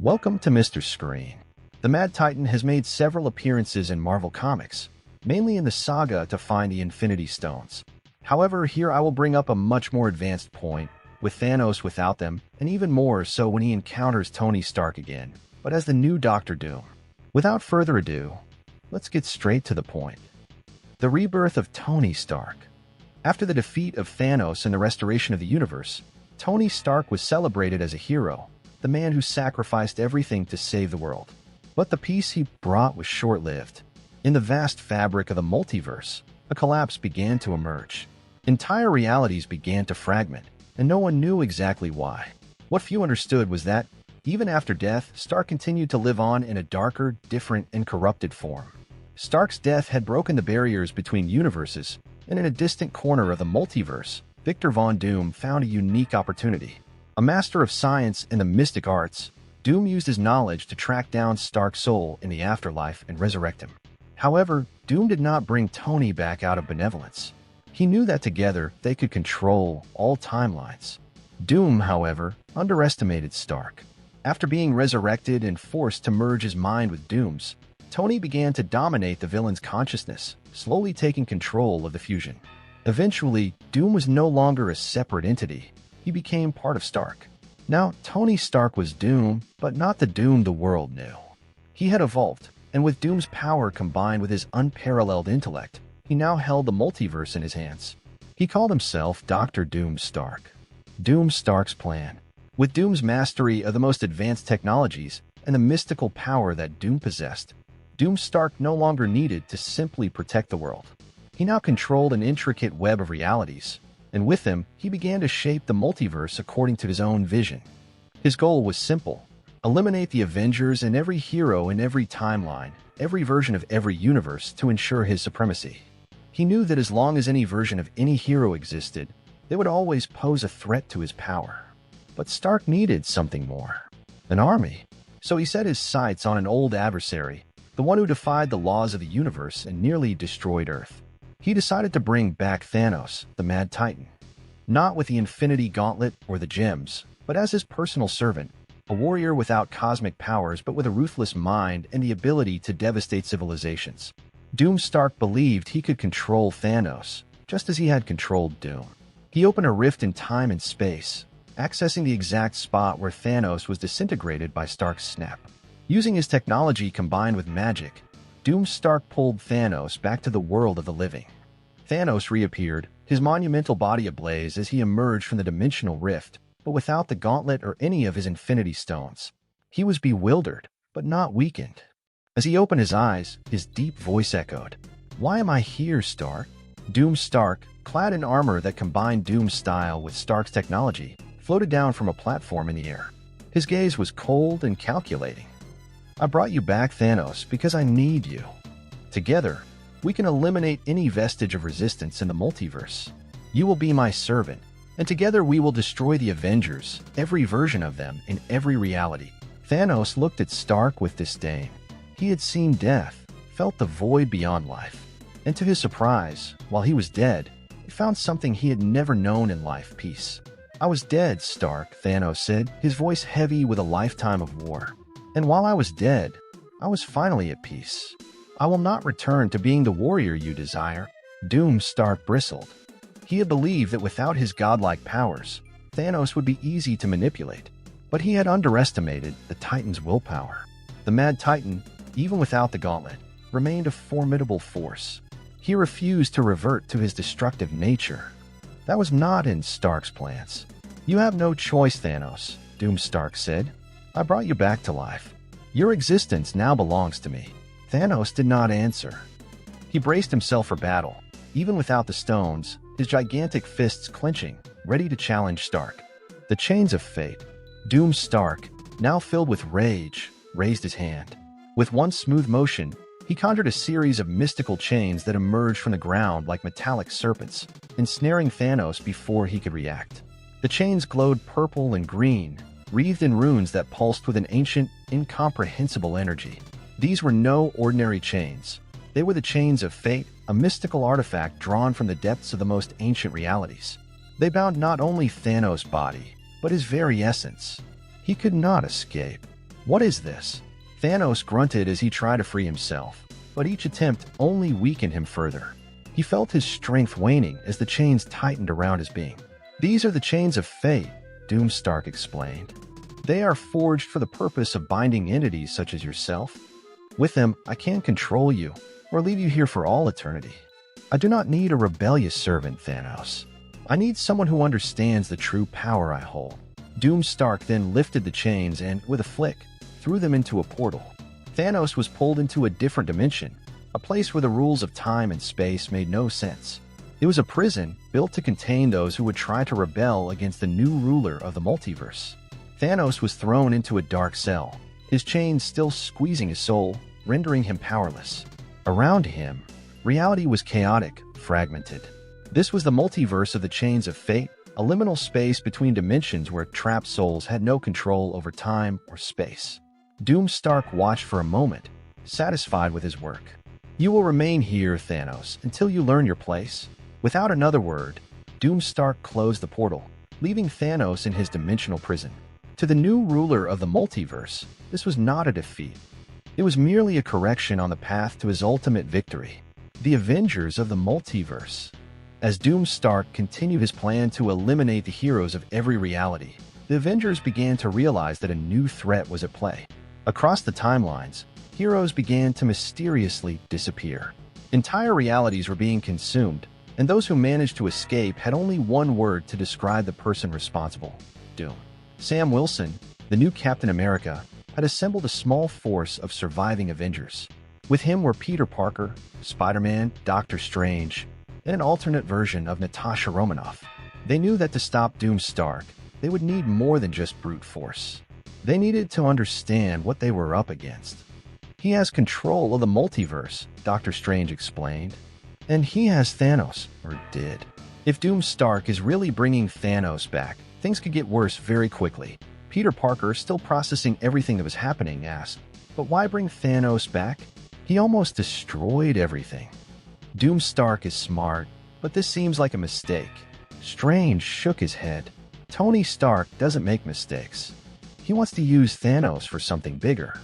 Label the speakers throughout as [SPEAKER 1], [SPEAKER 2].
[SPEAKER 1] Welcome to Mr. Screen. The Mad Titan has made several appearances in Marvel Comics, mainly in the saga to find the Infinity Stones. However, here I will bring up a much more advanced point, with Thanos without them, and even more so when he encounters Tony Stark again, but as the new Doctor Doom. Without further ado, let's get straight to the point. The rebirth of Tony Stark. After the defeat of Thanos and the restoration of the universe, Tony Stark was celebrated as a hero, the man who sacrificed everything to save the world. But the peace he brought was short-lived. In the vast fabric of the multiverse, a collapse began to emerge. Entire realities began to fragment, and no one knew exactly why. What few understood was that, even after death, Stark continued to live on in a darker, different, and corrupted form. Stark's death had broken the barriers between universes, and in a distant corner of the multiverse, Victor Von Doom found a unique opportunity. A master of science and the mystic arts, Doom used his knowledge to track down Stark's soul in the afterlife and resurrect him. However, Doom did not bring Tony back out of benevolence. He knew that together they could control all timelines. Doom, however, underestimated Stark. After being resurrected and forced to merge his mind with Doom's, Tony began to dominate the villain's consciousness, slowly taking control of the fusion. Eventually, Doom was no longer a separate entity. He became part of Stark. Now, Tony Stark was Doom, but not the Doom the world knew. He had evolved, and with Doom's power combined with his unparalleled intellect, he now held the multiverse in his hands. He called himself Dr. Doom Stark. Doom Stark's plan. With Doom's mastery of the most advanced technologies and the mystical power that Doom possessed, Doom Stark no longer needed to simply protect the world. He now controlled an intricate web of realities, and with him, he began to shape the multiverse according to his own vision. His goal was simple: eliminate the Avengers and every hero in every timeline, every version of every universe to ensure his supremacy. He knew that as long as any version of any hero existed, they would always pose a threat to his power. But Stark needed something more: an army. So he set his sights on an old adversary, the one who defied the laws of the universe and nearly destroyed Earth. He decided to bring back Thanos, the Mad Titan. Not with the Infinity Gauntlet or the gems, but as his personal servant, a warrior without cosmic powers but with a ruthless mind and the ability to devastate civilizations. Doom Stark believed he could control Thanos, just as he had controlled Doom. He opened a rift in time and space, accessing the exact spot where Thanos was disintegrated by Stark's snap. Using his technology combined with magic, Doom Stark pulled Thanos back to the world of the living. Thanos reappeared, his monumental body ablaze as he emerged from the dimensional rift, but without the gauntlet or any of his Infinity Stones. He was bewildered, but not weakened. As he opened his eyes, his deep voice echoed, "Why am I here, Stark?" Doom Stark, clad in armor that combined Doom's style with Stark's technology, floated down from a platform in the air. His gaze was cold and calculating. "I brought you back, Thanos, because I need you. Together, we can eliminate any vestige of resistance in the multiverse. You will be my servant, and together we will destroy the Avengers, every version of them, in every reality." Thanos looked at Stark with disdain. He had seen death, felt the void beyond life, and to his surprise, while he was dead, he found something he had never known in life: peace. "I was dead, Stark," Thanos said, his voice heavy with a lifetime of war. "And while I was dead, I was finally at peace. I will not return to being the warrior you desire." Doom Stark bristled. He had believed that without his godlike powers, Thanos would be easy to manipulate, but he had underestimated the Titan's willpower. The Mad Titan, even without the gauntlet, remained a formidable force. He refused to revert to his destructive nature. That was not in Stark's plans. "You have no choice, Thanos," Doom Stark said. "I brought you back to life. Your existence now belongs to me." Thanos did not answer. He braced himself for battle, even without the stones, his gigantic fists clenching, ready to challenge Stark. The chains of fate. Doom Stark, now filled with rage, raised his hand. With one smooth motion, he conjured a series of mystical chains that emerged from the ground like metallic serpents, ensnaring Thanos before he could react. The chains glowed purple and green, wreathed in runes that pulsed with an ancient, incomprehensible energy. These were no ordinary chains. They were the chains of fate, a mystical artifact drawn from the depths of the most ancient realities. They bound not only Thanos' body, but his very essence. He could not escape. What is this? Thanos grunted as he tried to free himself, but each attempt only weakened him further. He felt his strength waning as the chains tightened around his being. These are the chains of fate, Doomstark explained. They are forged for the purpose of binding entities such as yourself. With them, I can control you, or leave you here for all eternity. I do not need a rebellious servant, Thanos. I need someone who understands the true power I hold. Doomstark then lifted the chains and, with a flick, threw them into a portal. Thanos was pulled into a different dimension, a place where the rules of time and space made no sense. It was a prison built to contain those who would try to rebel against the new ruler of the multiverse. Thanos was thrown into a dark cell, his chains still squeezing his soul, rendering him powerless. Around him, reality was chaotic, fragmented. This was the multiverse of the chains of fate, a liminal space between dimensions where trapped souls had no control over time or space. Doomstark watched for a moment, satisfied with his work. You will remain here, Thanos, until you learn your place. Without another word, Doomstark closed the portal, leaving Thanos in his dimensional prison. To the new ruler of the multiverse, this was not a defeat. It was merely a correction on the path to his ultimate victory. The Avengers of the multiverse. As Doomstark continued his plan to eliminate the heroes of every reality, the Avengers began to realize that a new threat was at play. Across the timelines, heroes began to mysteriously disappear. Entire realities were being consumed, and those who managed to escape had only one word to describe the person responsible: Doom. Sam Wilson, the new Captain America, had assembled a small force of surviving Avengers. With him were Peter Parker, Spider-Man, Doctor Strange, and an alternate version of Natasha Romanoff. They knew that to stop Doomstark, they would need more than just brute force. They needed to understand what they were up against. He has control of the multiverse, Doctor Strange explained. And he has Thanos, or did. If Doomstark is really bringing Thanos back, things could get worse very quickly. Peter Parker, still processing everything that was happening, asked, "But why bring Thanos back? He almost destroyed everything." Doomstark is smart, but this seems like a mistake. Strange shook his head. Tony Stark doesn't make mistakes. He wants to use Thanos for something bigger.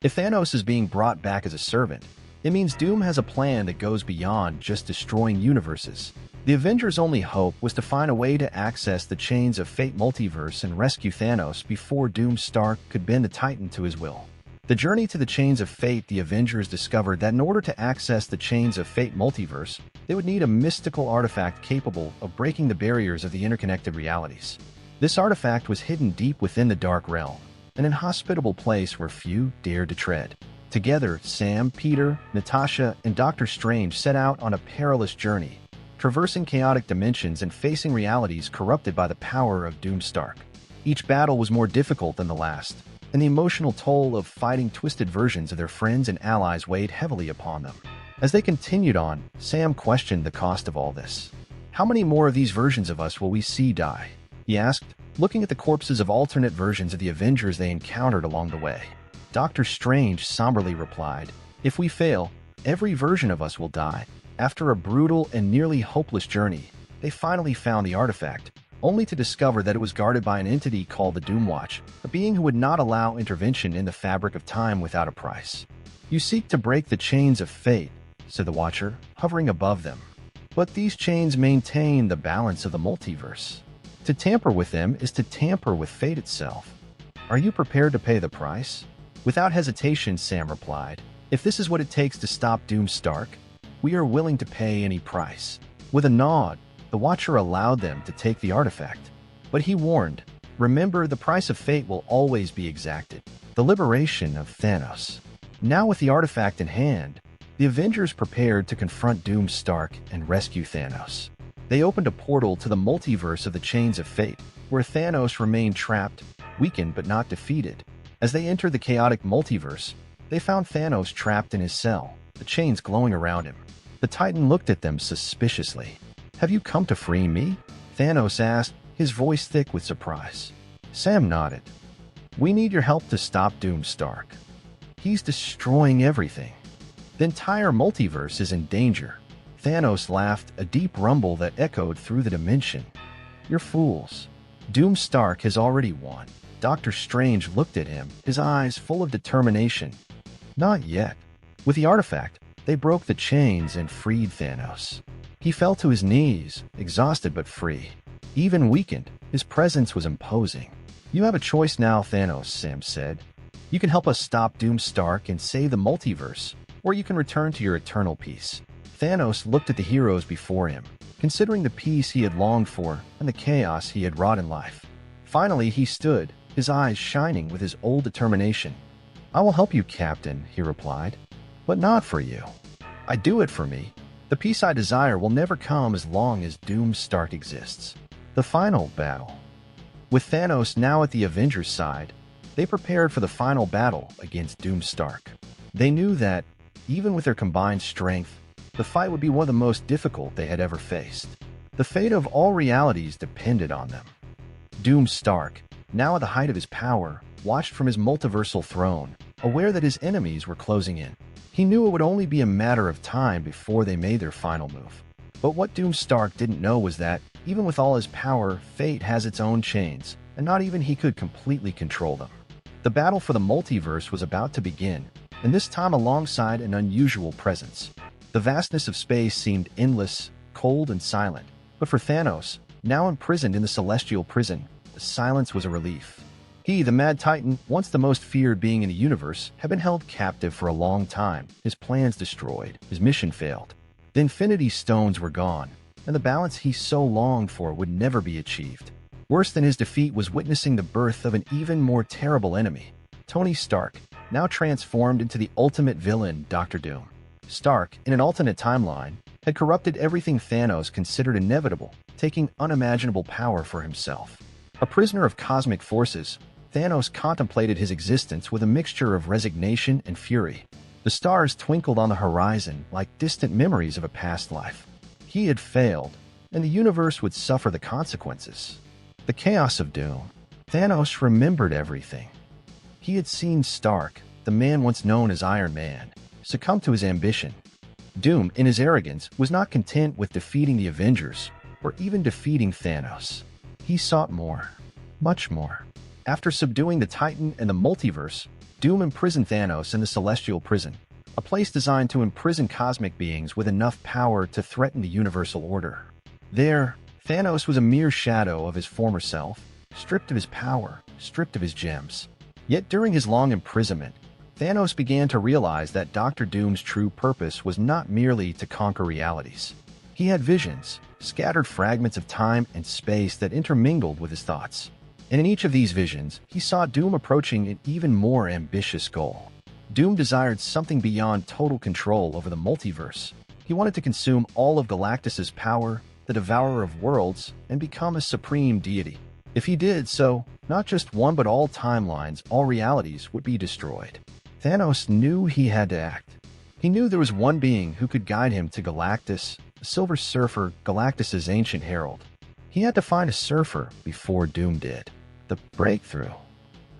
[SPEAKER 1] If Thanos is being brought back as a servant, it means Doom has a plan that goes beyond just destroying universes. The Avengers' only hope was to find a way to access the Chains of Fate multiverse and rescue Thanos before Doomstark could bend the Titan to his will. The journey to the Chains of Fate, the Avengers discovered that in order to access the Chains of Fate multiverse, they would need a mystical artifact capable of breaking the barriers of the interconnected realities. This artifact was hidden deep within the Dark Realm, an inhospitable place where few dared to tread. Together, Sam, Peter, Natasha, and Doctor Strange set out on a perilous journey, traversing chaotic dimensions and facing realities corrupted by the power of Doomstark. Each battle was more difficult than the last, and the emotional toll of fighting twisted versions of their friends and allies weighed heavily upon them. As they continued on, Sam questioned the cost of all this. "How many more of these versions of us will we see die?" he asked, looking at the corpses of alternate versions of the Avengers they encountered along the way. Doctor Strange somberly replied, "If we fail, every version of us will die." After a brutal and nearly hopeless journey, they finally found the artifact, only to discover that it was guarded by an entity called the Doomwatch, a being who would not allow intervention in the fabric of time without a price. "You seek to break the chains of fate," said the Watcher, hovering above them. "But these chains maintain the balance of the multiverse. To tamper with them is to tamper with fate itself. Are you prepared to pay the price?" Without hesitation, Sam replied, "If this is what it takes to stop Doomstark, we are willing to pay any price." With a nod, the Watcher allowed them to take the artifact. But he warned, "Remember, the price of fate will always be exacted. The liberation of Thanos." Now with the artifact in hand, the Avengers prepared to confront Doomstark and rescue Thanos. They opened a portal to the multiverse of the Chains of Fate, where Thanos remained trapped, weakened but not defeated. As they entered the chaotic multiverse, they found Thanos trapped in his cell, the chains glowing around him. The Titan looked at them suspiciously. "Have you come to free me?" Thanos asked, his voice thick with surprise. Sam nodded. "We need your help to stop Doomstark. He's destroying everything. The entire multiverse is in danger." Thanos laughed, a deep rumble that echoed through the dimension. "You're fools. Doomstark has already won. Doctor Strange looked at him, his eyes full of determination. Not yet. With the artifact, they broke the chains and freed Thanos. He fell to his knees, exhausted but free. Even weakened, his presence was imposing. You have a choice now, Thanos, Sam said. You can help us stop Doom Stark and save the multiverse, or you can return to your eternal peace. Thanos looked at the heroes before him, considering the peace he had longed for and the chaos he had wrought in life. Finally, he stood, his eyes shining with his old determination. I will help you, Captain, he replied, but not for you. I do it for me. The peace I desire will never come as long as Doom Stark exists. The final battle. With Thanos now at the Avengers' side, they prepared for the final battle against Doom Stark. They knew that, even with their combined strength, the fight would be one of the most difficult they had ever faced. The fate of all realities depended on them. Doom Stark, now at the height of his power, watched from his multiversal throne, aware that his enemies were closing in. He knew it would only be a matter of time before they made their final move. But what Doom Stark didn't know was that, even with all his power, fate has its own chains, and not even he could completely control them. The battle for the multiverse was about to begin, and this time alongside an unusual presence. The vastness of space seemed endless, cold, and silent. But for Thanos, now imprisoned in the celestial prison, the silence was a relief. He, the Mad Titan, once the most feared being in the universe, had been held captive for a long time, his plans destroyed, his mission failed. The Infinity Stones were gone, and the balance he so longed for would never be achieved. Worse than his defeat was witnessing the birth of an even more terrible enemy, Tony Stark, now transformed into the ultimate villain, Doctor Doom. Stark, in an alternate timeline, had corrupted everything Thanos considered inevitable, taking unimaginable power for himself. A prisoner of cosmic forces, Thanos contemplated his existence with a mixture of resignation and fury. The stars twinkled on the horizon like distant memories of a past life. He had failed, and the universe would suffer the consequences. The chaos of Doom. Thanos remembered everything. He had seen Stark, the man once known as Iron Man, succumb to his ambition. Doom, in his arrogance, was not content with defeating the Avengers, or even defeating Thanos. He sought more, much more. After subduing the Titan and the multiverse, Doom imprisoned Thanos in the Celestial Prison, a place designed to imprison cosmic beings with enough power to threaten the universal order. There, Thanos was a mere shadow of his former self, stripped of his power, stripped of his gems. Yet during his long imprisonment, Thanos began to realize that Doctor Doom's true purpose was not merely to conquer realities. He had visions, scattered fragments of time and space that intermingled with his thoughts. And in each of these visions, he saw Doom approaching an even more ambitious goal. Doom desired something beyond total control over the multiverse. He wanted to consume all of Galactus's power, the devourer of worlds, and become a supreme deity. If he did so, not just one but all timelines, all realities would be destroyed. Thanos knew he had to act. He knew there was one being who could guide him to Galactus, the Silver Surfer, Galactus's ancient herald. He had to find a surfer before Doom did. The breakthrough.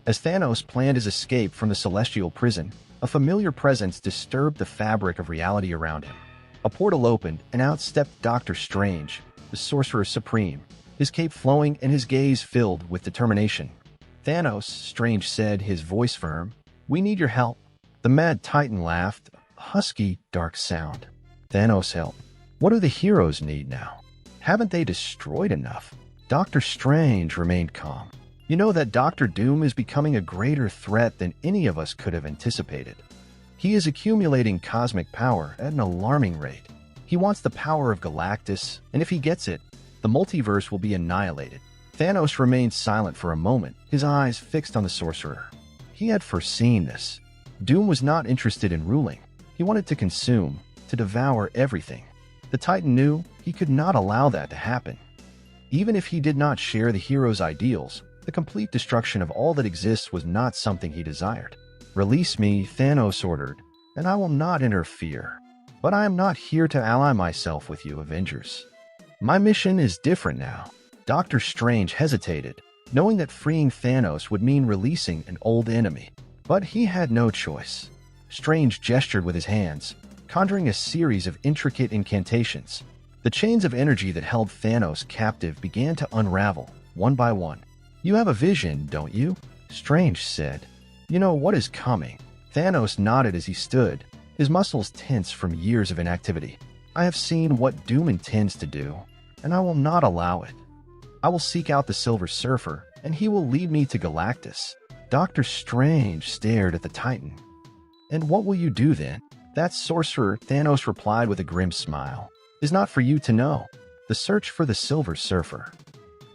[SPEAKER 1] As Thanos planned his escape from the celestial prison, a familiar presence disturbed the fabric of reality around him. A portal opened, and out stepped Doctor Strange, the Sorcerer Supreme, his cape flowing and his gaze filled with determination. Thanos, Strange said, his voice firm, "We need your help." The Mad Titan laughed, a husky, dark sound. Thanos, help. What do the heroes need now? Haven't they destroyed enough? Doctor Strange remained calm. You know that Doctor Doom is becoming a greater threat than any of us could have anticipated. He is accumulating cosmic power at an alarming rate. He wants the power of Galactus, and if he gets it, the multiverse will be annihilated. Thanos remained silent for a moment, his eyes fixed on the sorcerer. He had foreseen this. Doom was not interested in ruling. He wanted to consume, to devour everything. The Titan knew he could not allow that to happen. Even if he did not share the hero's ideals, the complete destruction of all that exists was not something he desired. Release me, Thanos ordered, and I will not interfere. But I am not here to ally myself with you, Avengers. My mission is different now. Doctor Strange hesitated, knowing that freeing Thanos would mean releasing an old enemy. But he had no choice. Strange gestured with his hands, conjuring a series of intricate incantations. The chains of energy that held Thanos captive began to unravel, one by one. You have a vision, don't you? Strange said. You know what is coming. Thanos nodded as he stood, his muscles tense from years of inactivity. I have seen what Doom intends to do, and I will not allow it. I will seek out the Silver Surfer, and he will lead me to Galactus. Doctor Strange stared at the Titan. And what will you do then? That sorcerer, Thanos replied with a grim smile, is not for you to know. The search for the Silver Surfer.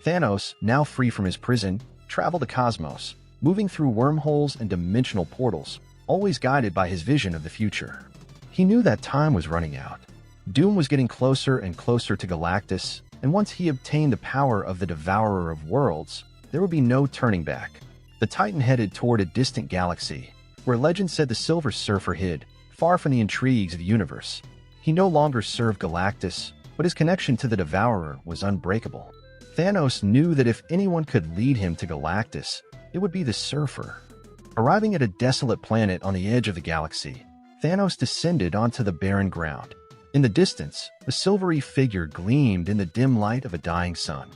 [SPEAKER 1] Thanos, now free from his prison, traveled the cosmos, moving through wormholes and dimensional portals, always guided by his vision of the future. He knew that time was running out. Doom was getting closer and closer to Galactus, and once he obtained the power of the Devourer of Worlds, there would be no turning back. The Titan headed toward a distant galaxy, where legend said the Silver Surfer hid, far from the intrigues of the universe. He no longer served Galactus, but his connection to the Devourer was unbreakable. Thanos knew that if anyone could lead him to Galactus, it would be the Surfer. Arriving at a desolate planet on the edge of the galaxy, Thanos descended onto the barren ground. In the distance, a silvery figure gleamed in the dim light of a dying sun.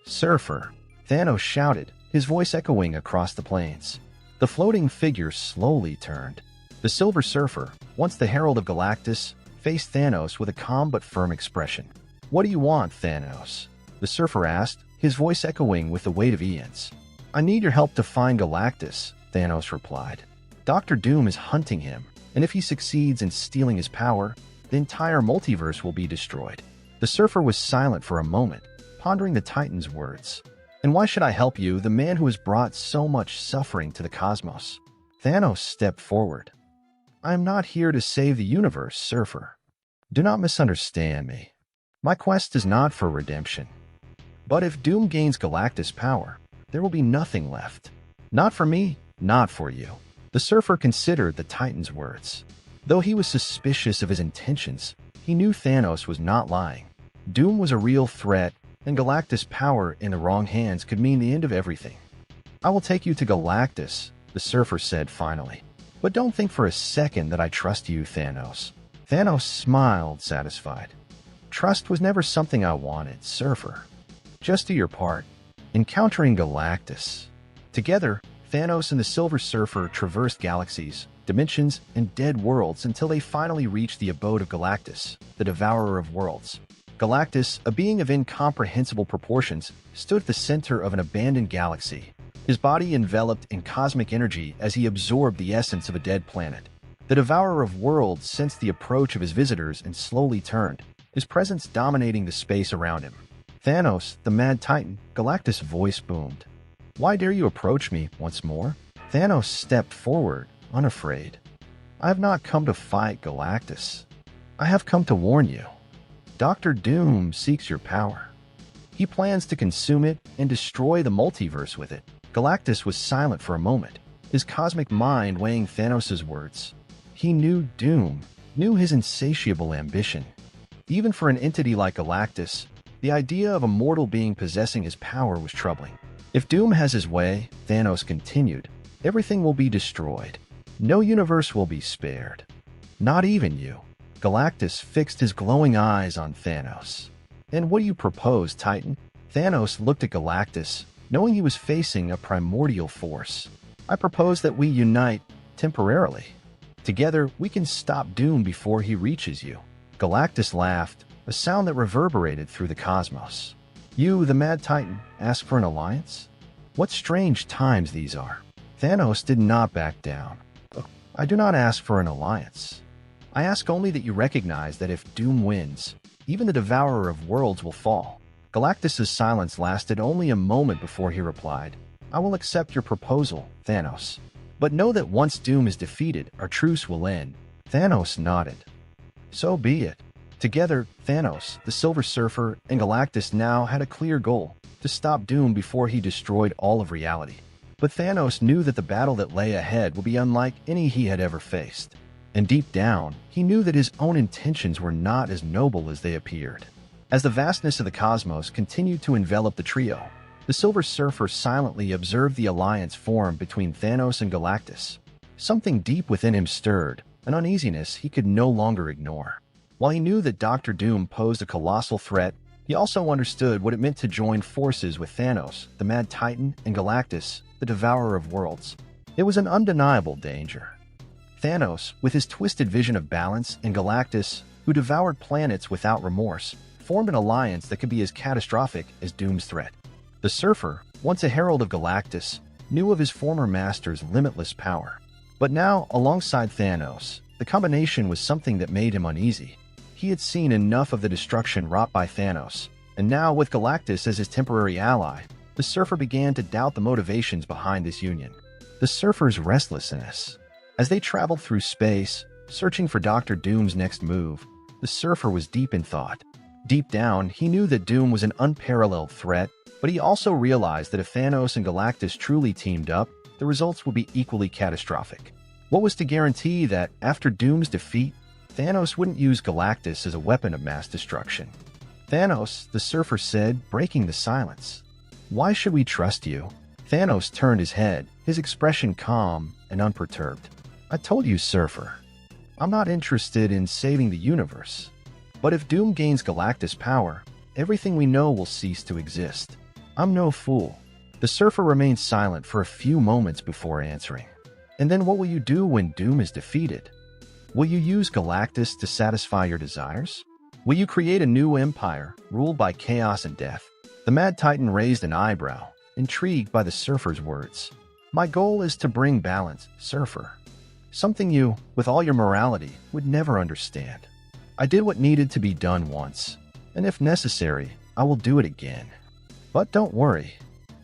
[SPEAKER 1] Surfer, Thanos shouted, his voice echoing across the plains. The floating figure slowly turned. The Silver Surfer, once the herald of Galactus, faced Thanos with a calm but firm expression. What do you want, Thanos? The Surfer asked, his voice echoing with the weight of eons. I need your help to find Galactus, Thanos replied. Dr. Doom is hunting him, and if he succeeds in stealing his power, the entire multiverse will be destroyed. The Surfer was silent for a moment, pondering the Titan's words. And why should I help you, the man who has brought so much suffering to the cosmos? Thanos stepped forward. I am not here to save the universe, Surfer. Do not misunderstand me. My quest is not for redemption. But if Doom gains Galactus' power, there will be nothing left. Not for me, not for you. The Surfer considered the Titan's words. Though he was suspicious of his intentions, he knew Thanos was not lying. Doom was a real threat, and Galactus' power in the wrong hands could mean the end of everything. I will take you to Galactus, the Surfer said finally. But don't think for a second that I trust you, Thanos. Thanos smiled, satisfied. Trust was never something I wanted, Surfer. Just do your part. Encountering Galactus. Together, Thanos and the Silver Surfer traversed galaxies, dimensions, and dead worlds until they finally reached the abode of Galactus, the Devourer of Worlds. Galactus, a being of incomprehensible proportions, stood at the center of an abandoned galaxy, his body enveloped in cosmic energy as he absorbed the essence of a dead planet. The Devourer of Worlds sensed the approach of his visitors and slowly turned, his presence dominating the space around him. Thanos, the Mad Titan, Galactus' voice boomed. Why dare you approach me once more? Thanos stepped forward, unafraid. I have not come to fight Galactus. I have come to warn you. Dr. Doom seeks your power. He plans to consume it and destroy the multiverse with it. Galactus was silent for a moment, his cosmic mind weighing Thanos' words. He knew Doom, knew his insatiable ambition. Even for an entity like Galactus, the idea of a mortal being possessing his power was troubling. If Doom has his way, Thanos continued, everything will be destroyed. No universe will be spared. Not even you. Galactus fixed his glowing eyes on Thanos. And what do you propose, Titan? Thanos looked at Galactus, knowing he was facing a primordial force. I propose that we unite temporarily. Together, we can stop Doom before he reaches you. Galactus laughed, a sound that reverberated through the cosmos. You, the Mad Titan, ask for an alliance? What strange times these are. Thanos did not back down. I do not ask for an alliance. I ask only that you recognize that if Doom wins, even the Devourer of Worlds will fall. Galactus' silence lasted only a moment before he replied, I will accept your proposal, Thanos. But know that once Doom is defeated, our truce will end. Thanos nodded. So be it. Together, Thanos, the Silver Surfer, and Galactus now had a clear goal, to stop Doom before he destroyed all of reality. But Thanos knew that the battle that lay ahead would be unlike any he had ever faced. And deep down, he knew that his own intentions were not as noble as they appeared. As the vastness of the cosmos continued to envelop the trio, the Silver Surfer silently observed the alliance form between Thanos and Galactus. Something deep within him stirred, an uneasiness he could no longer ignore. While he knew that Dr. Doom posed a colossal threat, He also understood what it meant to join forces with Thanos, the Mad Titan, and Galactus, the Devourer of Worlds. It was an undeniable danger. Thanos, with his twisted vision of balance, and Galactus, who devoured planets without remorse, formed an alliance that could be as catastrophic as Doom's threat. The Surfer, once a herald of Galactus, knew of his former master's limitless power. But now, alongside Thanos, the combination was something that made him uneasy. He had seen enough of the destruction wrought by Thanos, and now, with Galactus as his temporary ally, the Surfer began to doubt the motivations behind this union. The Surfer's restlessness. As they traveled through space, searching for Dr. Doom's next move, the Surfer was deep in thought. Deep down, he knew that Doom was an unparalleled threat, but he also realized that if Thanos and Galactus truly teamed up, the results would be equally catastrophic. What was to guarantee that, after Doom's defeat, Thanos wouldn't use Galactus as a weapon of mass destruction? Thanos, the Surfer said, breaking the silence. "Why should we trust you?" Thanos turned his head, his expression calm and unperturbed. "I told you, Surfer. I'm not interested in saving the universe. But if Doom gains Galactus power, everything we know will cease to exist. I'm no fool." The Surfer remained silent for a few moments before answering. "And then what will you do when Doom is defeated? Will you use Galactus to satisfy your desires? Will you create a new empire, ruled by chaos and death?" The Mad Titan raised an eyebrow, intrigued by the Surfer's words. "My goal is to bring balance, Surfer. Something you, with all your morality, would never understand. I did what needed to be done once, and if necessary, I will do it again. But don't worry.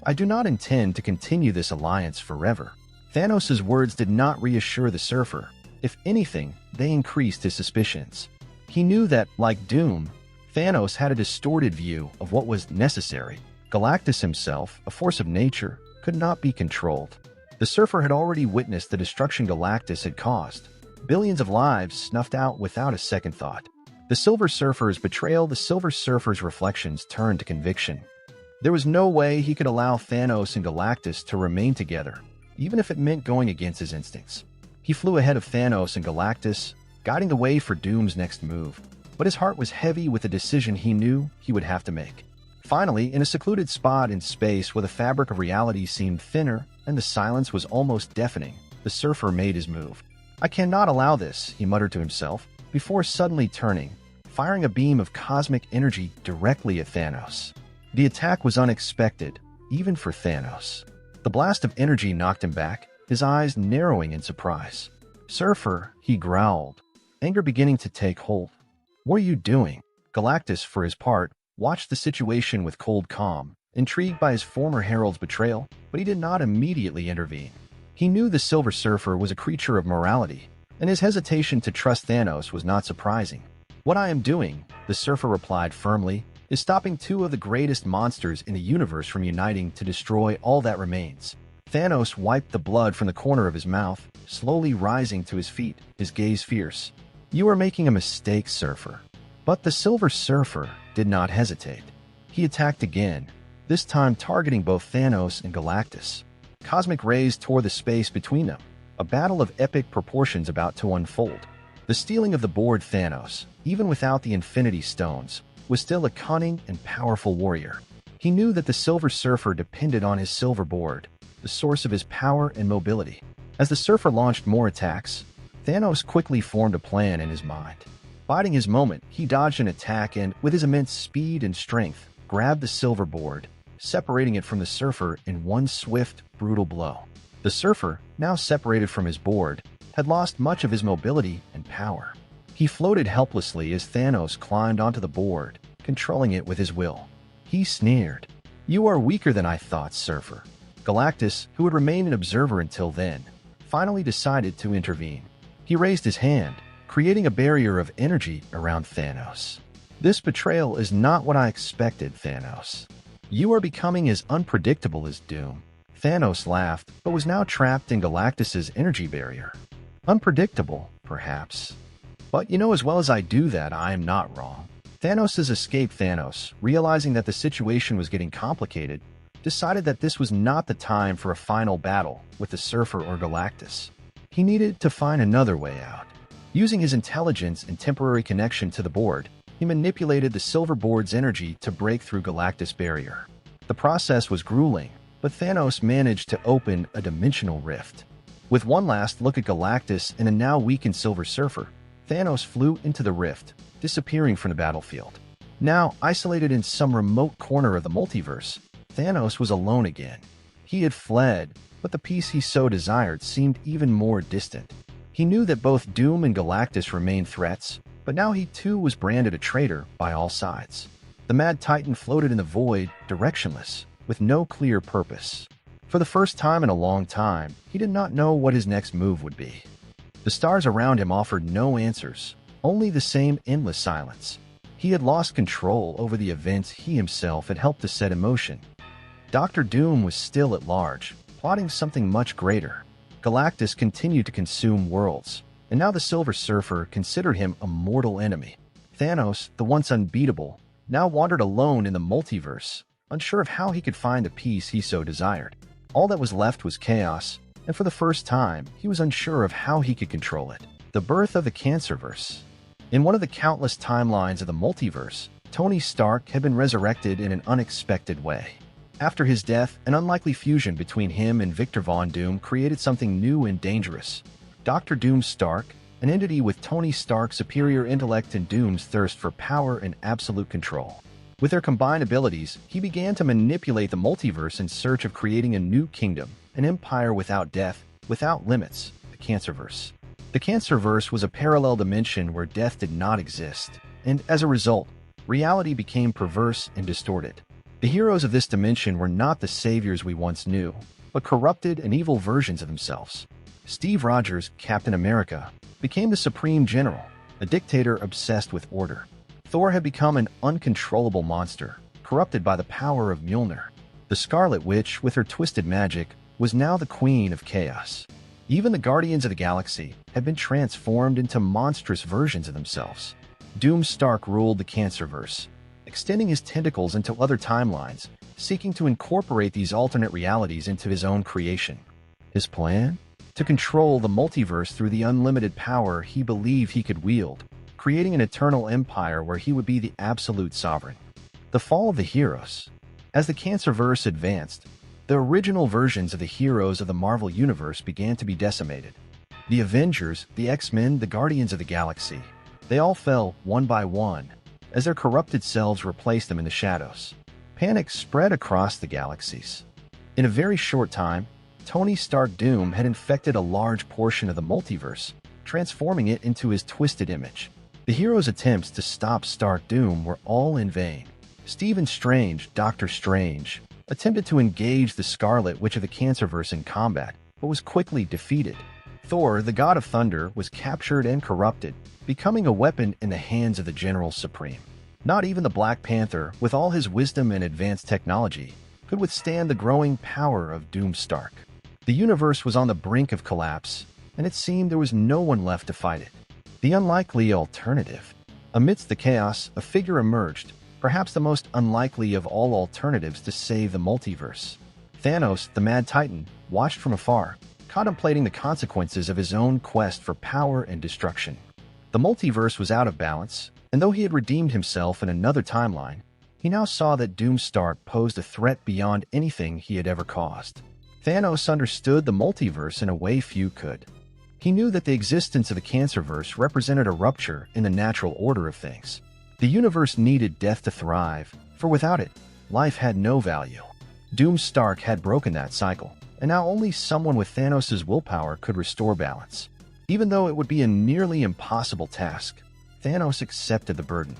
[SPEAKER 1] I do not intend to continue this alliance forever." Thanos' words did not reassure the Surfer. If anything, they increased his suspicions. He knew that, like Doom, Thanos had a distorted view of what was necessary. Galactus himself, a force of nature, could not be controlled. The Surfer had already witnessed the destruction Galactus had caused. Billions of lives snuffed out without a second thought. The Silver Surfer's betrayal, the Silver Surfer's reflections turned to conviction. There was no way he could allow Thanos and Galactus to remain together, even if it meant going against his instincts. He flew ahead of Thanos and Galactus, guiding the way for Doom's next move. But his heart was heavy with a decision he knew he would have to make. Finally, in a secluded spot in space where the fabric of reality seemed thinner and the silence was almost deafening, the Surfer made his move. "I cannot allow this," he muttered to himself, before suddenly turning, firing a beam of cosmic energy directly at Thanos. The attack was unexpected, even for Thanos. The blast of energy knocked him back, his eyes narrowing in surprise. "Surfer," he growled, anger beginning to take hold. "What are you doing?" Galactus, for his part, watched the situation with cold calm, intrigued by his former herald's betrayal, but he did not immediately intervene. He knew the Silver Surfer was a creature of morality, and his hesitation to trust Thanos was not surprising. "What I am doing," the Surfer replied firmly, "is stopping two of the greatest monsters in the universe from uniting to destroy all that remains." Thanos wiped the blood from the corner of his mouth, slowly rising to his feet, his gaze fierce. "You are making a mistake, Surfer." But the Silver Surfer did not hesitate. He attacked again, this time targeting both Thanos and Galactus. Cosmic rays tore the space between them, a battle of epic proportions about to unfold. The stealing of the board Thanos, even without the Infinity Stones, was still a cunning and powerful warrior. He knew that the Silver Surfer depended on his silver board, the source of his power and mobility. As the Surfer launched more attacks, Thanos quickly formed a plan in his mind. Biding his moment, he dodged an attack and, with his immense speed and strength, grabbed the silver board, separating it from the Surfer in one swift, brutal blow. The Surfer, now separated from his board, had lost much of his mobility and power. He floated helplessly as Thanos climbed onto the board, controlling it with his will. He sneered. "You are weaker than I thought, Surfer." Galactus, who had remained an observer until then, finally decided to intervene. He raised his hand, creating a barrier of energy around Thanos. "This betrayal is not what I expected, Thanos. You are becoming as unpredictable as Doom." Thanos laughed, but was now trapped in Galactus's energy barrier. "Unpredictable, perhaps. But you know as well as I do that I am not wrong." Thanos' escape. Thanos, realizing that the situation was getting complicated, decided that this was not the time for a final battle with the Surfer or Galactus. He needed to find another way out. Using his intelligence and temporary connection to the board, He manipulated the silver board's energy to break through Galactus' barrier. The process was grueling, but Thanos managed to open a dimensional rift. With one last look at Galactus and a now weakened Silver Surfer, Thanos flew into the rift, disappearing from the battlefield. Now, isolated in some remote corner of the multiverse, Thanos was alone again. He had fled, but the peace he so desired seemed even more distant. He knew that both Doom and Galactus remained threats, but now he too was branded a traitor by all sides. The Mad Titan floated in the void, directionless, with no clear purpose. For the first time in a long time, he did not know what his next move would be. The stars around him offered no answers, only the same endless silence. He had lost control over the events he himself had helped to set in motion. Dr. Doom was still at large, plotting something much greater. Galactus continued to consume worlds, and now the Silver Surfer considered him a mortal enemy. Thanos, the once unbeatable, now wandered alone in the multiverse, unsure of how he could find the peace he so desired. All that was left was chaos, and for the first time, he was unsure of how he could control it. The birth of the Cancerverse. In one of the countless timelines of the multiverse, Tony Stark had been resurrected in an unexpected way. After his death, an unlikely fusion between him and Victor Von Doom created something new and dangerous. Dr. Doom Stark, an entity with Tony Stark's superior intellect and Doom's thirst for power and absolute control. With their combined abilities, he began to manipulate the multiverse in search of creating a new kingdom, an empire without death, without limits, the Cancerverse. The Cancerverse was a parallel dimension where death did not exist, and as a result, reality became perverse and distorted. The heroes of this dimension were not the saviors we once knew, but corrupted and evil versions of themselves. Steve Rogers, Captain America, became the Supreme General, a dictator obsessed with order. Thor had become an uncontrollable monster, corrupted by the power of Mjolnir. The Scarlet Witch, with her twisted magic, was now the Queen of Chaos. Even the Guardians of the Galaxy had been transformed into monstrous versions of themselves. Doom Stark ruled the Cancerverse, extending his tentacles into other timelines, seeking to incorporate these alternate realities into his own creation. His plan? To control the multiverse through the unlimited power he believed he could wield, creating an eternal empire where he would be the absolute sovereign. The fall of the heroes. As the Cancerverse advanced, the original versions of the heroes of the Marvel Universe began to be decimated. The Avengers, the X-Men, the Guardians of the Galaxy. They all fell, one by one, as their corrupted selves replaced them in the shadows. Panic spread across the galaxies. In a very short time, Tony Stark Doom had infected a large portion of the multiverse, transforming it into his twisted image. The heroes' attempts to stop Stark Doom were all in vain. Stephen Strange, Doctor Strange, attempted to engage the Scarlet Witch of the Cancerverse in combat, but was quickly defeated. Thor, the god of thunder, was captured and corrupted, becoming a weapon in the hands of the General Supreme. Not even the Black Panther, with all his wisdom and advanced technology, could withstand the growing power of Doom Stark. The universe was on the brink of collapse, and it seemed there was no one left to fight it. The unlikely alternative. Amidst the chaos, a figure emerged, perhaps the most unlikely of all alternatives to save the multiverse. Thanos, the Mad Titan, watched from afar, contemplating the consequences of his own quest for power and destruction. The multiverse was out of balance, and though he had redeemed himself in another timeline, he now saw that Doom Stark posed a threat beyond anything he had ever caused. Thanos understood the multiverse in a way few could. He knew that the existence of the Cancerverse represented a rupture in the natural order of things. The universe needed death to thrive, for without it, life had no value. Doom Stark had broken that cycle, and now only someone with Thanos' willpower could restore balance. Even though it would be a nearly impossible task, Thanos accepted the burden.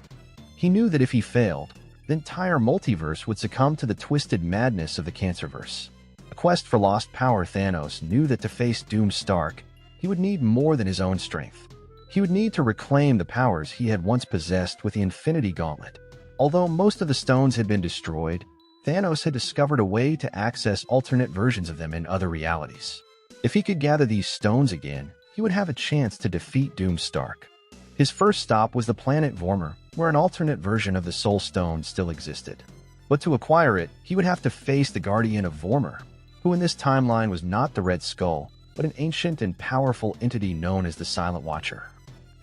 [SPEAKER 1] He knew that if he failed, the entire multiverse would succumb to the twisted madness of the Cancerverse. A quest for lost power. Thanos knew that to face Doom Stark, he would need more than his own strength. He would need to reclaim the powers he had once possessed with the Infinity Gauntlet. Although most of the stones had been destroyed, Thanos had discovered a way to access alternate versions of them in other realities. If he could gather these stones again, he would have a chance to defeat Doom Stark. His first stop was the planet Vormir, where an alternate version of the Soul Stone still existed. But to acquire it, he would have to face the Guardian of Vormir, who in this timeline was not the Red Skull, but an ancient and powerful entity known as the Silent Watcher.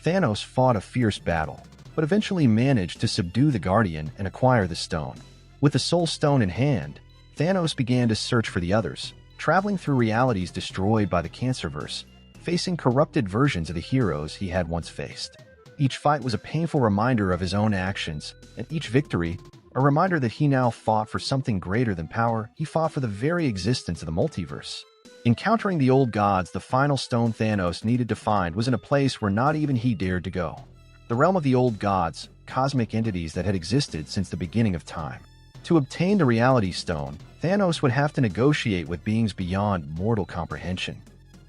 [SPEAKER 1] Thanos fought a fierce battle, but but eventually managed to subdue the Guardian and acquire the stone. With the Soul Stone in hand, Thanos began to search for the others, traveling through realities destroyed by the Cancerverse, facing corrupted versions of the heroes he had once faced. Each fight was a painful reminder of his own actions, and each victory, a reminder that he now fought for something greater than power. He fought for the very existence of the multiverse. Encountering the old gods, the final stone Thanos needed to find was in a place where not even he dared to go. The realm of the old gods, cosmic entities that had existed since the beginning of time. To obtain the Reality Stone, Thanos would have to negotiate with beings beyond mortal comprehension.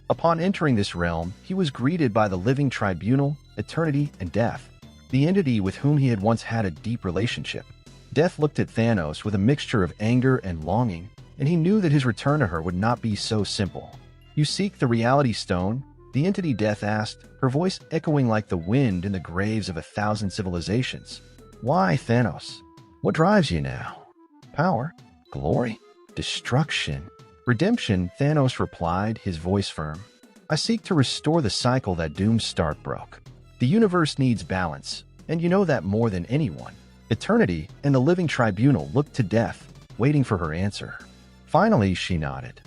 [SPEAKER 1] Upon entering this realm, he was greeted by the living tribunal, eternity, and death, the entity with whom he had once had a deep relationship. Death looked at Thanos with a mixture of anger and longing, and he knew that his return to her would not be so simple. "You seek the Reality Stone?" the entity Death asked, her voice echoing like the wind in the graves of 1,000 civilizations. "Why, Thanos? What drives you now? Power? Glory? Destruction? Redemption?" Thanos replied, his voice firm. "I seek to restore the cycle that Doomstark broke. The universe needs balance, and you know that more than anyone." Eternity and the living tribunal looked to Death, waiting for her answer. Finally, she nodded.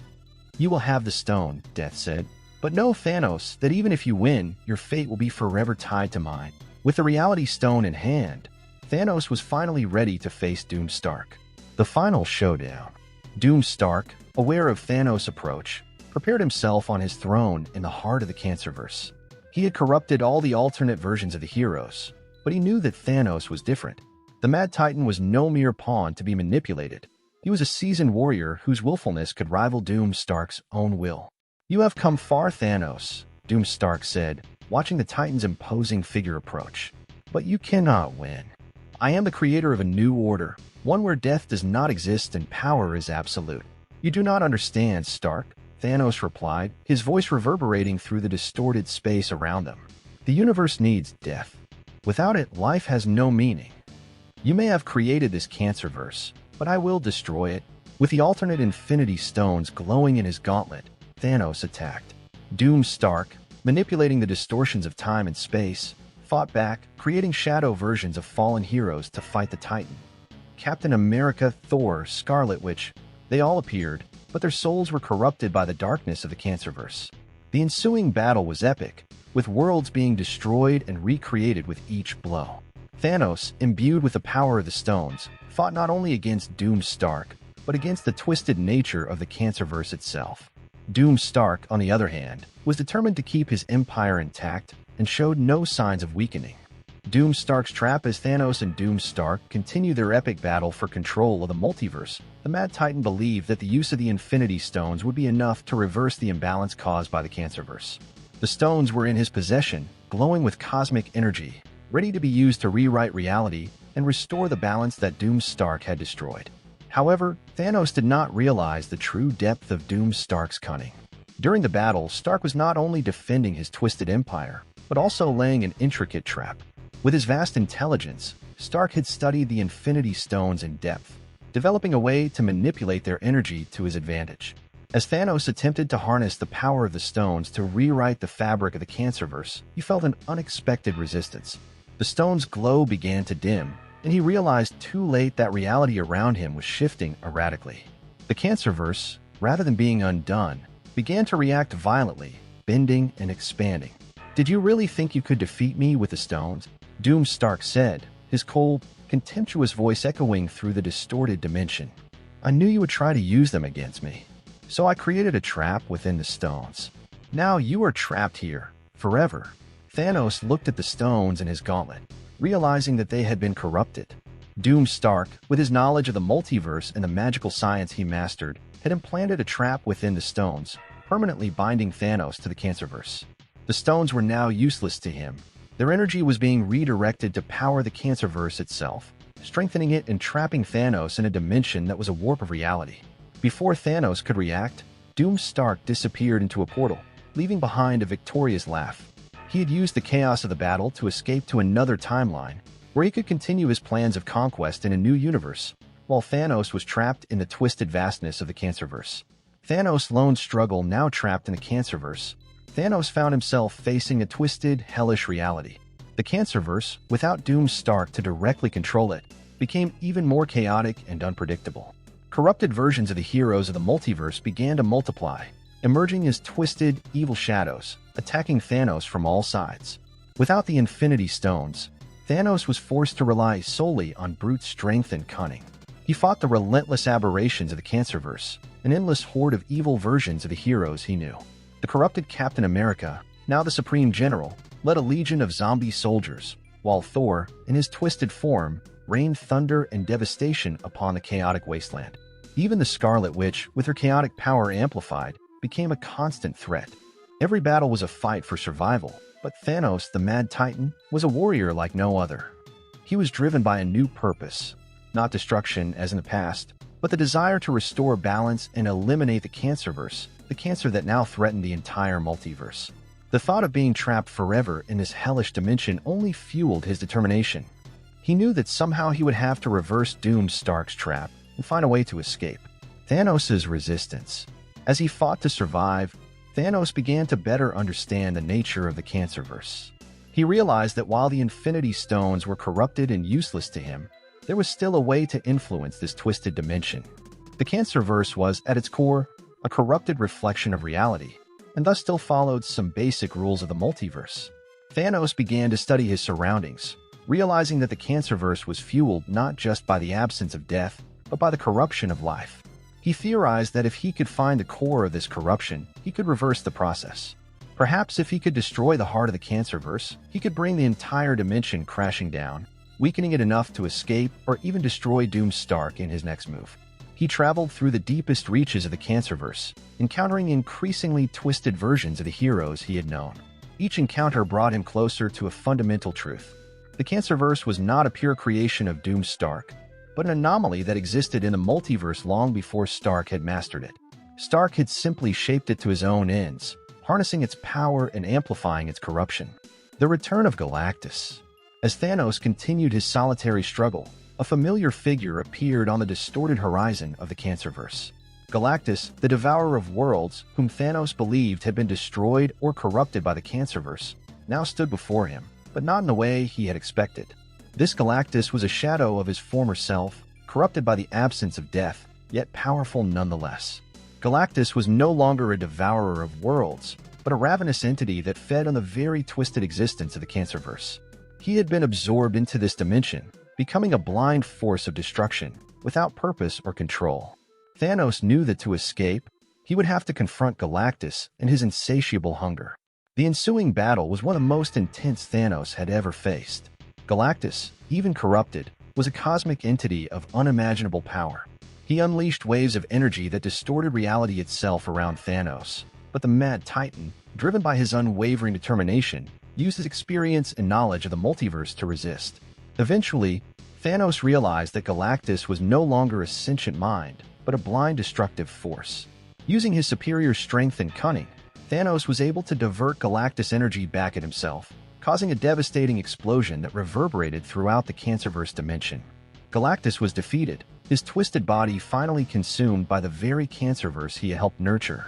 [SPEAKER 1] "You will have the stone," Death said. "But know, Thanos, that even if you win, your fate will be forever tied to mine." With the Reality Stone in hand, Thanos was finally ready to face Doomstark. The final showdown. Doomstark, aware of Thanos' approach, prepared himself on his throne in the heart of the Cancerverse. He had corrupted all the alternate versions of the heroes, but he knew that Thanos was different. The Mad Titan was no mere pawn to be manipulated. He was a seasoned warrior whose willfulness could rival Doomstark's own will. "You have come far, Thanos," Doomstark said, watching the Titan's imposing figure approach. "But you cannot win. I am the creator of a new order, one where death does not exist and power is absolute." "You do not understand, Stark," Thanos replied, his voice reverberating through the distorted space around them. "The universe needs death. Without it, life has no meaning. You may have created this Cancerverse, but I will destroy it." With the alternate Infinity Stones glowing in his gauntlet, Thanos attacked. Doomstark, manipulating the distortions of time and space, fought back, creating shadow versions of fallen heroes to fight the Titan. Captain America, Thor, Scarlet Witch, they all appeared, but their souls were corrupted by the darkness of the Cancerverse. The ensuing battle was epic, with worlds being destroyed and recreated with each blow. Thanos, imbued with the power of the stones, fought not only against Doomstark, but against the twisted nature of the Cancerverse itself. Doomstark, on the other hand, was determined to keep his empire intact and showed no signs of weakening. Doomstark's trap. As Thanos and Doomstark continue their epic battle for control of the multiverse, the Mad Titan believed that the use of the Infinity Stones would be enough to reverse the imbalance caused by the Cancerverse. The stones were in his possession, glowing with cosmic energy, ready to be used to rewrite reality and restore the balance that Doomstark had destroyed. However, Thanos did not realize the true depth of Doomstark's cunning. During the battle, Stark was not only defending his twisted empire, but also laying an intricate trap. With his vast intelligence, Stark had studied the Infinity Stones in depth, developing a way to manipulate their energy to his advantage. As Thanos attempted to harness the power of the stones to rewrite the fabric of the Cancerverse, he felt an unexpected resistance. The stone's glow began to dim, and he realized too late that reality around him was shifting erratically. The Cancerverse, rather than being undone, began to react violently, bending and expanding. "Did you really think you could defeat me with the stones?" Doomstark said, his cold, contemptuous voice echoing through the distorted dimension. "I knew you would try to use them against me, so I created a trap within the stones. Now you are trapped here, forever." Thanos looked at the stones in his gauntlet, realizing that they had been corrupted. Doomstark, with his knowledge of the multiverse and the magical science he mastered, had implanted a trap within the stones, permanently binding Thanos to the Cancerverse. The stones were now useless to him. Their energy was being redirected to power the Cancerverse itself, strengthening it and trapping Thanos in a dimension that was a warp of reality. Before Thanos could react, Doomstark disappeared into a portal, leaving behind a victorious laugh. He had used the chaos of the battle to escape to another timeline, where he could continue his plans of conquest in a new universe, while Thanos was trapped in the twisted vastness of the Cancerverse. Thanos' lone struggle now trapped in the Cancerverse, Thanos found himself facing a twisted, hellish reality. The Cancerverse, without Doom Stark to directly control it, became even more chaotic and unpredictable. Corrupted versions of the heroes of the multiverse began to multiply, emerging as twisted, evil shadows, attacking Thanos from all sides. Without the Infinity Stones, Thanos was forced to rely solely on brute strength and cunning. He fought the relentless aberrations of the Cancerverse, an endless horde of evil versions of the heroes he knew. The corrupted Captain America, now the Supreme General, led a legion of zombie soldiers, while Thor, in his twisted form, rained thunder and devastation upon the chaotic wasteland. Even the Scarlet Witch, with her chaotic power amplified, became a constant threat. Every battle was a fight for survival, but Thanos, the Mad Titan, was a warrior like no other. He was driven by a new purpose, not destruction as in the past, but the desire to restore balance and eliminate the Cancerverse, the cancer that now threatened the entire multiverse. The thought of being trapped forever in this hellish dimension only fueled his determination. He knew that somehow he would have to reverse Doom Stark's trap and find a way to escape. Thanos' resistance. As he fought to survive, Thanos began to better understand the nature of the Cancerverse. He realized that while the Infinity Stones were corrupted and useless to him, there was still a way to influence this twisted dimension. The Cancerverse was, at its core, a corrupted reflection of reality, and thus still followed some basic rules of the multiverse. Thanos began to study his surroundings, realizing that the Cancerverse was fueled not just by the absence of death, but by the corruption of life. He theorized that if he could find the core of this corruption, he could reverse the process. Perhaps if he could destroy the heart of the Cancerverse, he could bring the entire dimension crashing down, weakening it enough to escape or even destroy Doom Stark in his next move. He traveled through the deepest reaches of the Cancerverse, encountering increasingly twisted versions of the heroes he had known. Each encounter brought him closer to a fundamental truth. The Cancerverse was not a pure creation of Doom Stark, but an anomaly that existed in the multiverse long before Stark had mastered it. Stark had simply shaped it to his own ends, harnessing its power and amplifying its corruption. The return of Galactus. As Thanos continued his solitary struggle, a familiar figure appeared on the distorted horizon of the Cancerverse. Galactus, the devourer of worlds, whom Thanos believed had been destroyed or corrupted by the Cancerverse, now stood before him, but not in the way he had expected. This Galactus was a shadow of his former self, corrupted by the absence of death, yet powerful nonetheless. Galactus was no longer a devourer of worlds, but a ravenous entity that fed on the very twisted existence of the Cancerverse. He had been absorbed into this dimension, becoming a blind force of destruction, without purpose or control. Thanos knew that to escape, he would have to confront Galactus and his insatiable hunger. The ensuing battle was one of the most intense Thanos had ever faced. Galactus, even corrupted, was a cosmic entity of unimaginable power. He unleashed waves of energy that distorted reality itself around Thanos. But the Mad Titan, driven by his unwavering determination, used his experience and knowledge of the multiverse to resist. Eventually, Thanos realized that Galactus was no longer a sentient mind, but a blind destructive force. Using his superior strength and cunning, Thanos was able to divert Galactus' energy back at himself, causing a devastating explosion that reverberated throughout the Cancerverse dimension. Galactus was defeated, his twisted body finally consumed by the very Cancerverse he had helped nurture.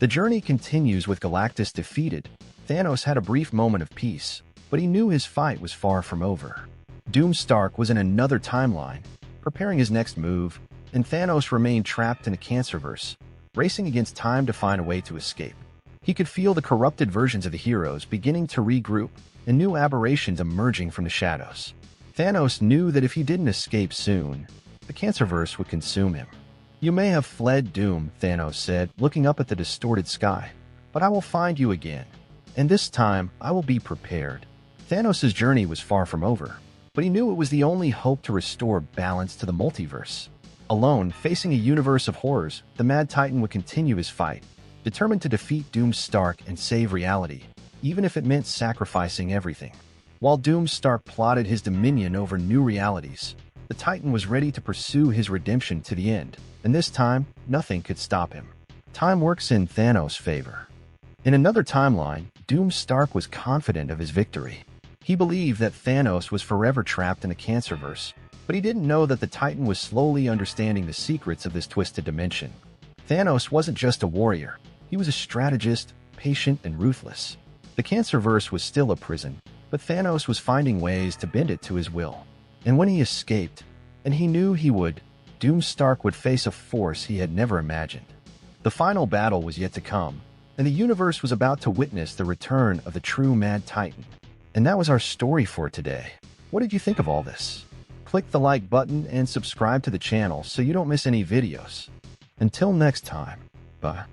[SPEAKER 1] The journey continues with Galactus defeated. Thanos had a brief moment of peace, but he knew his fight was far from over. Doom Stark was in another timeline, preparing his next move, and Thanos remained trapped in the Cancerverse, racing against time to find a way to escape. He could feel the corrupted versions of the heroes beginning to regroup and new aberrations emerging from the shadows. Thanos knew that if he didn't escape soon, the Cancerverse would consume him. "You may have fled Doom," Thanos said, looking up at the distorted sky, "but I will find you again. And this time, I will be prepared." Thanos' journey was far from over, but he knew it was the only hope to restore balance to the multiverse. Alone, facing a universe of horrors, the Mad Titan would continue his fight, determined to defeat Doom Stark and save reality, even if it meant sacrificing everything. While Doom Stark plotted his dominion over new realities, the Titan was ready to pursue his redemption to the end, and this time, nothing could stop him. Time works in Thanos' favor. In another timeline, Doom Stark was confident of his victory. He believed that Thanos was forever trapped in the Cancerverse, but he didn't know that the Titan was slowly understanding the secrets of this twisted dimension. Thanos wasn't just a warrior. He was a strategist, patient and ruthless. The Cancerverse was still a prison, but Thanos was finding ways to bend it to his will. And when he escaped, and he knew he would, Doom Stark would face a force he had never imagined. The final battle was yet to come, and the universe was about to witness the return of the true Mad Titan. And that was our story for today. What did you think of all this? Click the like button and subscribe to the channel so you don't miss any videos. Until next time, bye.